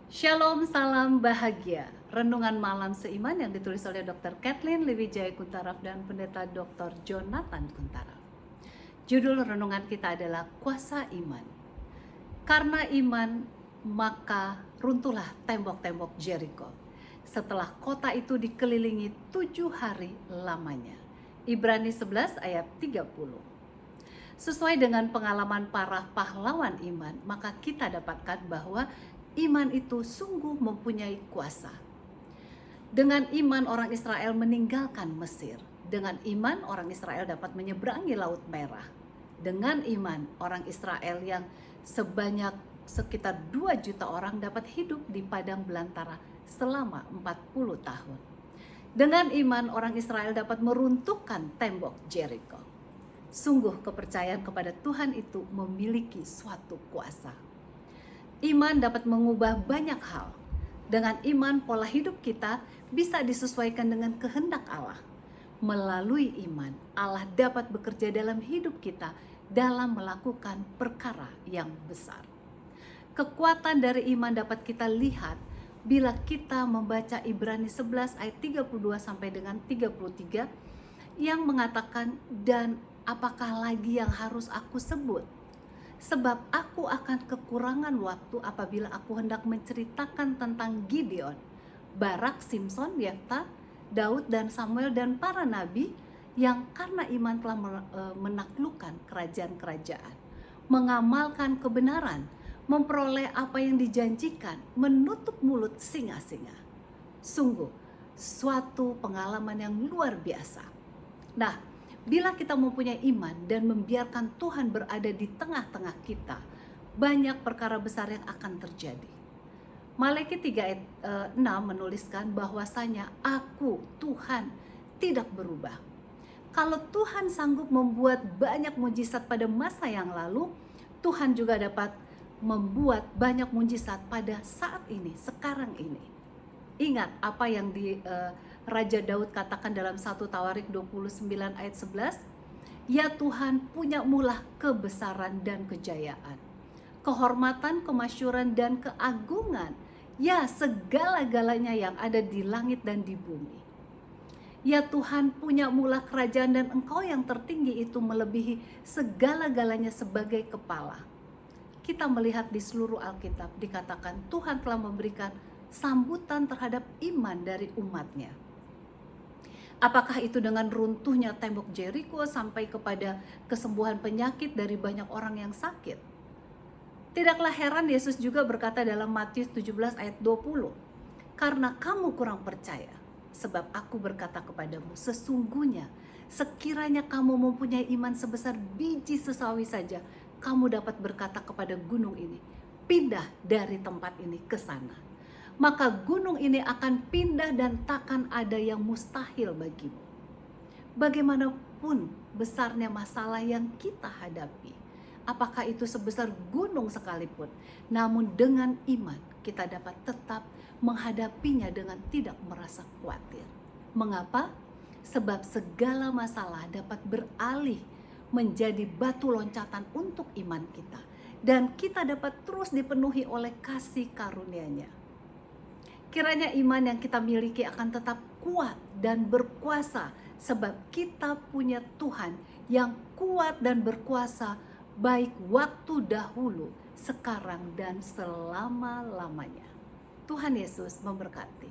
Shalom, salam bahagia. Renungan malam seiman yang ditulis oleh Dr. Kathleen Lewijaya Kuntaraf dan Pendeta Dr. Jonathan Kuntaraf. Judul renungan kita adalah Kuasa Iman. Karena iman, maka runtuhlah tembok-tembok Jericho. Setelah kota itu dikelilingi 7 hari lamanya. Ibrani 11 ayat 30. Sesuai dengan pengalaman para pahlawan iman, maka kita dapatkan bahwa iman itu sungguh mempunyai kuasa. Dengan iman orang Israel meninggalkan Mesir. Dengan iman orang Israel dapat menyeberangi Laut Merah. Dengan iman orang Israel yang sebanyak sekitar 2 juta orang dapat hidup di padang belantara selama 40 tahun. Dengan iman orang Israel dapat meruntuhkan tembok Jericho. Sungguh kepercayaan kepada Tuhan itu memiliki suatu kuasa. Iman dapat mengubah banyak hal. Dengan iman, pola hidup kita bisa disesuaikan dengan kehendak Allah. Melalui iman, Allah dapat bekerja dalam hidup kita dalam melakukan perkara yang besar. Kekuatan dari iman dapat kita lihat bila kita membaca Ibrani 11 ayat 32 sampai dengan 33 yang mengatakan, "Dan apakah lagi yang harus aku sebut? Sebab aku akan kekurangan waktu apabila aku hendak menceritakan tentang Gideon, Barak, Simson, Yefta, Daud dan Samuel dan para nabi yang karena iman telah menaklukkan kerajaan-kerajaan, mengamalkan kebenaran, memperoleh apa yang dijanjikan, menutup mulut singa-singa." Sungguh suatu pengalaman yang luar biasa. Nah, bila kita mempunyai iman dan membiarkan Tuhan berada di tengah-tengah kita, banyak perkara besar yang akan terjadi. Maleakhi 3 ayat 6 menuliskan bahwasanya aku, Tuhan, tidak berubah. Kalau Tuhan sanggup membuat banyak mujizat pada masa yang lalu, Tuhan juga dapat membuat banyak mujizat pada saat ini, sekarang ini. Ingat apa yang Raja Daud katakan dalam 1 Tawarik 29 ayat 11, "Ya Tuhan, punya-Mulah kebesaran dan kejayaan, kehormatan, kemasyuran dan keagungan, ya segala-galanya yang ada di langit dan di bumi. Ya Tuhan, punya-Mulah kerajaan dan Engkau yang tertinggi itu melebihi segala-galanya sebagai kepala." Kita melihat di seluruh Alkitab dikatakan Tuhan telah memberikan sambutan terhadap iman dari umatnya. Apakah itu dengan runtuhnya tembok Jericho sampai kepada kesembuhan penyakit dari banyak orang yang sakit? Tidaklah heran Yesus juga berkata dalam Matius 17 ayat 20, "Karena kamu kurang percaya, sebab aku berkata kepadamu, sesungguhnya sekiranya kamu mempunyai iman sebesar biji sesawi saja, kamu dapat berkata kepada gunung ini, pindah dari tempat ini ke sana. Maka gunung ini akan pindah dan takkan ada yang mustahil bagimu." Bagaimanapun besarnya masalah yang kita hadapi, apakah itu sebesar gunung sekalipun, namun dengan iman kita dapat tetap menghadapinya dengan tidak merasa khawatir. Mengapa? Sebab segala masalah dapat beralih menjadi batu loncatan untuk iman kita, dan kita dapat terus dipenuhi oleh kasih karunia-Nya. Kiranya iman yang kita miliki akan tetap kuat dan berkuasa, sebab kita punya Tuhan yang kuat dan berkuasa, baik waktu dahulu, sekarang dan selama-lamanya. Tuhan Yesus memberkati.